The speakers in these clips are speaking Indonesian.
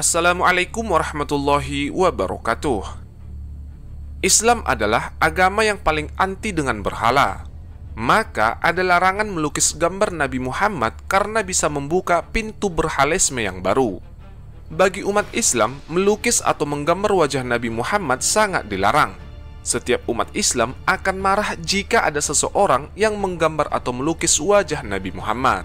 Assalamualaikum warahmatullahi wabarakatuh. Islam adalah agama yang paling anti dengan berhala. Maka ada larangan melukis gambar Nabi Muhammad karena bisa membuka pintu berhalesme yang baru. Bagi umat Islam, melukis atau menggambar wajah Nabi Muhammad sangat dilarang. Setiap umat Islam akan marah jika ada seseorang yang menggambar atau melukis wajah Nabi Muhammad.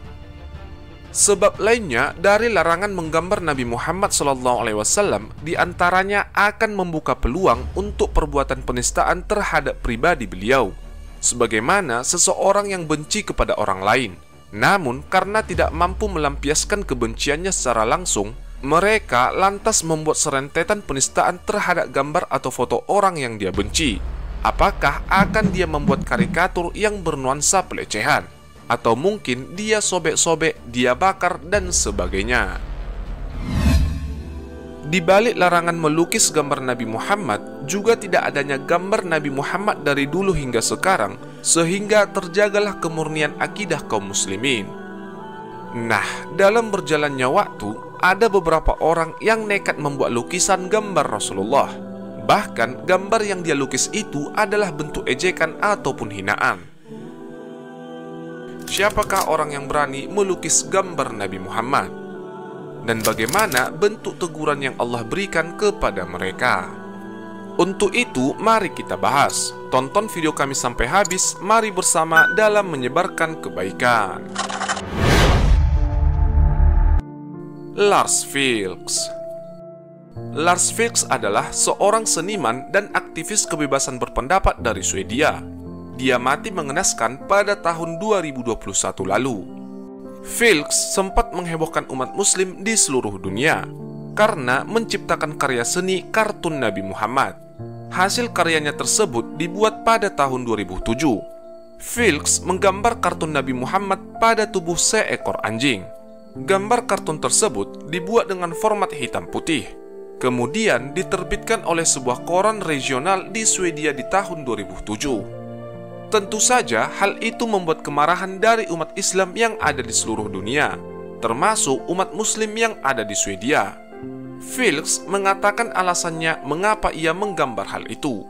Sebab lainnya dari larangan menggambar Nabi Muhammad SAW diantaranya akan membuka peluang untuk perbuatan penistaan terhadap pribadi beliau, sebagaimana seseorang yang benci kepada orang lain, namun karena tidak mampu melampiaskan kebenciannya secara langsung, mereka lantas membuat serentetan penistaan terhadap gambar atau foto orang yang dia benci. Apakah akan dia membuat karikatur yang bernuansa pelecehan? Atau mungkin dia sobek-sobek, dia bakar, dan sebagainya. Di balik larangan melukis gambar Nabi Muhammad, juga tidak adanya gambar Nabi Muhammad dari dulu hingga sekarang, sehingga terjagalah kemurnian akidah kaum muslimin. Nah, dalam berjalannya waktu, ada beberapa orang yang nekat membuat lukisan gambar Rasulullah. Bahkan, gambar yang dia lukis itu adalah bentuk ejekan ataupun hinaan. Siapakah orang yang berani melukis gambar Nabi Muhammad? Dan bagaimana bentuk teguran yang Allah berikan kepada mereka? Untuk itu, mari kita bahas. Tonton video kami sampai habis. Mari bersama dalam menyebarkan kebaikan. Lars Vilks. Lars Vilks adalah seorang seniman dan aktivis kebebasan berpendapat dari Swedia. Dia mati mengenaskan pada tahun 2021 lalu. Vilks sempat menghebohkan umat muslim di seluruh dunia karena menciptakan karya seni kartun Nabi Muhammad. Hasil karyanya tersebut dibuat pada tahun 2007. Vilks menggambar kartun Nabi Muhammad pada tubuh seekor anjing. Gambar kartun tersebut dibuat dengan format hitam putih. Kemudian diterbitkan oleh sebuah koran regional di Swedia di tahun 2007. Tentu saja hal itu membuat kemarahan dari umat Islam yang ada di seluruh dunia, termasuk umat muslim yang ada di Swedia. Vilks mengatakan alasannya mengapa ia menggambar hal itu.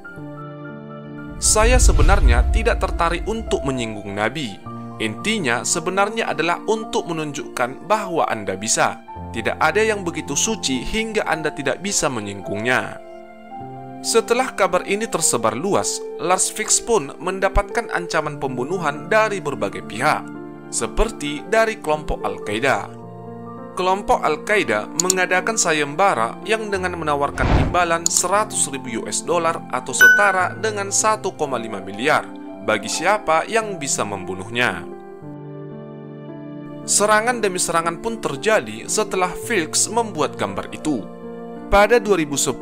Saya sebenarnya tidak tertarik untuk menyinggung Nabi. Intinya sebenarnya adalah untuk menunjukkan bahwa Anda bisa. Tidak ada yang begitu suci hingga Anda tidak bisa menyinggungnya. Setelah kabar ini tersebar luas, Lars Vilks pun mendapatkan ancaman pembunuhan dari berbagai pihak, seperti dari kelompok Al-Qaeda. Kelompok Al-Qaeda mengadakan sayembara yang dengan menawarkan imbalan $100.000 atau setara dengan 1,5 miliar bagi siapa yang bisa membunuhnya. Serangan demi serangan pun terjadi setelah Vilks membuat gambar itu. Pada 2010,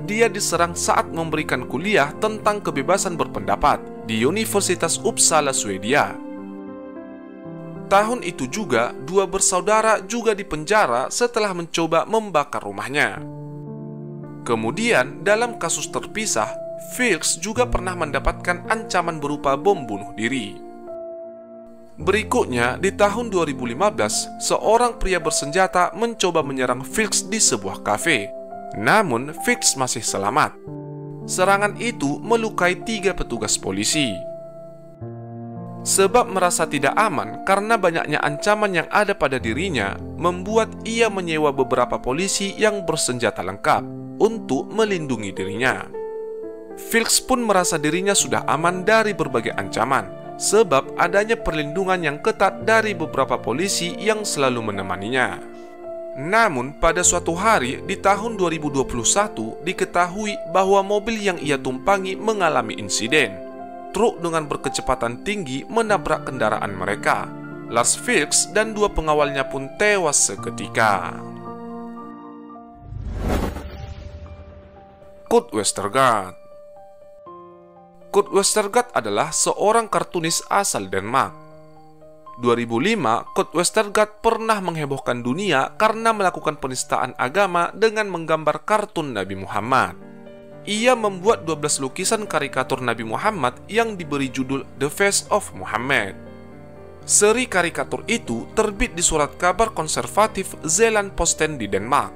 dia diserang saat memberikan kuliah tentang kebebasan berpendapat di Universitas Uppsala, Swedia. Tahun itu juga, dua bersaudara juga dipenjara setelah mencoba membakar rumahnya. Kemudian, dalam kasus terpisah, Vilks juga pernah mendapatkan ancaman berupa bom bunuh diri. Berikutnya, di tahun 2015, seorang pria bersenjata mencoba menyerang Vilks di sebuah kafe. Namun, Vilks masih selamat. Serangan itu melukai 3 petugas polisi. Sebab merasa tidak aman karena banyaknya ancaman yang ada pada dirinya, membuat ia menyewa beberapa polisi yang bersenjata lengkap untuk melindungi dirinya. Vilks pun merasa dirinya sudah aman dari berbagai ancaman, sebab adanya perlindungan yang ketat dari beberapa polisi yang selalu menemaninya. Namun, pada suatu hari di tahun 2021 diketahui bahwa mobil yang ia tumpangi mengalami insiden. Truk dengan berkecepatan tinggi menabrak kendaraan mereka. Lars Vilks dan 2 pengawalnya pun tewas seketika. Kurt Westergaard. Kurt Westergaard adalah seorang kartunis asal Denmark. 2005, Kurt Westergaard pernah menghebohkan dunia karena melakukan penistaan agama dengan menggambar kartun Nabi Muhammad. Ia membuat 12 lukisan karikatur Nabi Muhammad yang diberi judul The Face of Muhammad. Seri karikatur itu terbit di surat kabar konservatif Zeeland-Posten di Denmark.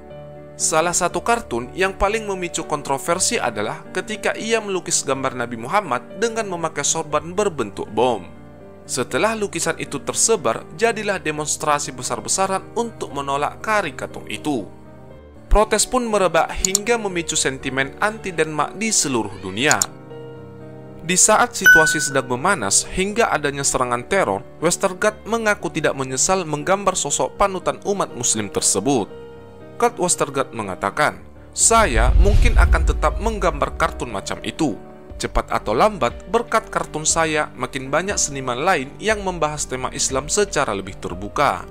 Salah satu kartun yang paling memicu kontroversi adalah ketika ia melukis gambar Nabi Muhammad dengan memakai sorban berbentuk bom. Setelah lukisan itu tersebar, jadilah demonstrasi besar-besaran untuk menolak karikatur itu. Protes pun merebak hingga memicu sentimen anti-Denmark di seluruh dunia. Di saat situasi sedang memanas hingga adanya serangan teror, Westergaard mengaku tidak menyesal menggambar sosok panutan umat muslim tersebut. Kurt Westergaard mengatakan, "Saya mungkin akan tetap menggambar kartun macam itu. Cepat atau lambat, berkat kartun saya, makin banyak seniman lain yang membahas tema Islam secara lebih terbuka."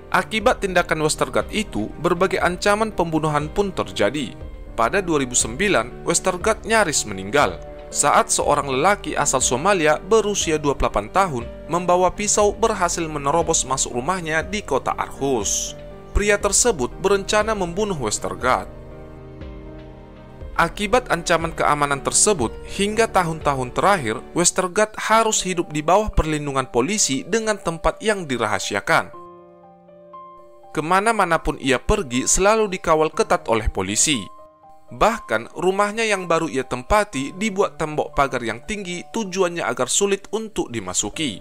Akibat tindakan Westergaard itu, berbagai ancaman pembunuhan pun terjadi. Pada 2009, Westergaard nyaris meninggal saat seorang lelaki asal Somalia berusia 28 tahun membawa pisau berhasil menerobos masuk rumahnya di kota Aarhus. Pria tersebut berencana membunuh Westergaard. Akibat ancaman keamanan tersebut, hingga tahun-tahun terakhir, Westergaard harus hidup di bawah perlindungan polisi dengan tempat yang dirahasiakan. Kemana-manapun ia pergi selalu dikawal ketat oleh polisi. Bahkan, rumahnya yang baru ia tempati dibuat tembok pagar yang tinggi tujuannya agar sulit untuk dimasuki.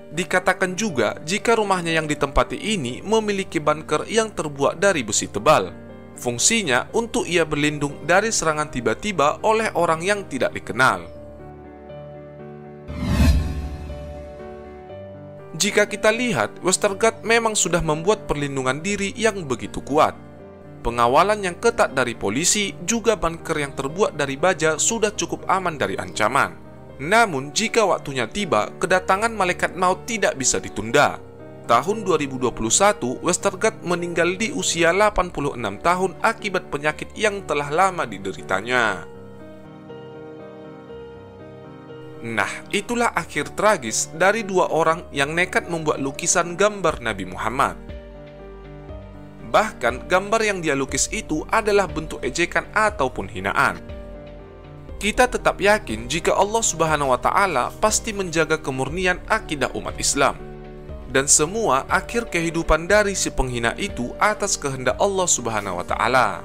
Dikatakan juga jika rumahnya yang ditempati ini memiliki bunker yang terbuat dari besi tebal. Fungsinya untuk ia berlindung dari serangan tiba-tiba oleh orang yang tidak dikenal. Jika kita lihat, Westergaard memang sudah membuat perlindungan diri yang begitu kuat. Pengawalan yang ketat dari polisi, juga bunker yang terbuat dari baja sudah cukup aman dari ancaman. Namun, jika waktunya tiba, kedatangan malaikat maut tidak bisa ditunda. Tahun 2021, Westergaard meninggal di usia 86 tahun akibat penyakit yang telah lama dideritanya. Nah, itulah akhir tragis dari dua orang yang nekat membuat lukisan gambar Nabi Muhammad. Bahkan, gambar yang dia lukis itu adalah bentuk ejekan ataupun hinaan. Kita tetap yakin jika Allah Subhanahu wa Ta'ala pasti menjaga kemurnian akidah umat Islam, dan semua akhir kehidupan dari si penghina itu atas kehendak Allah Subhanahu wa Ta'ala.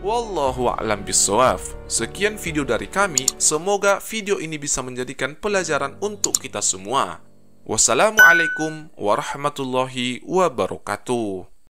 Wallahu a'lam bishawab. Sekian video dari kami. Semoga video ini bisa menjadikan pelajaran untuk kita semua. Wassalamualaikum warahmatullahi wabarakatuh.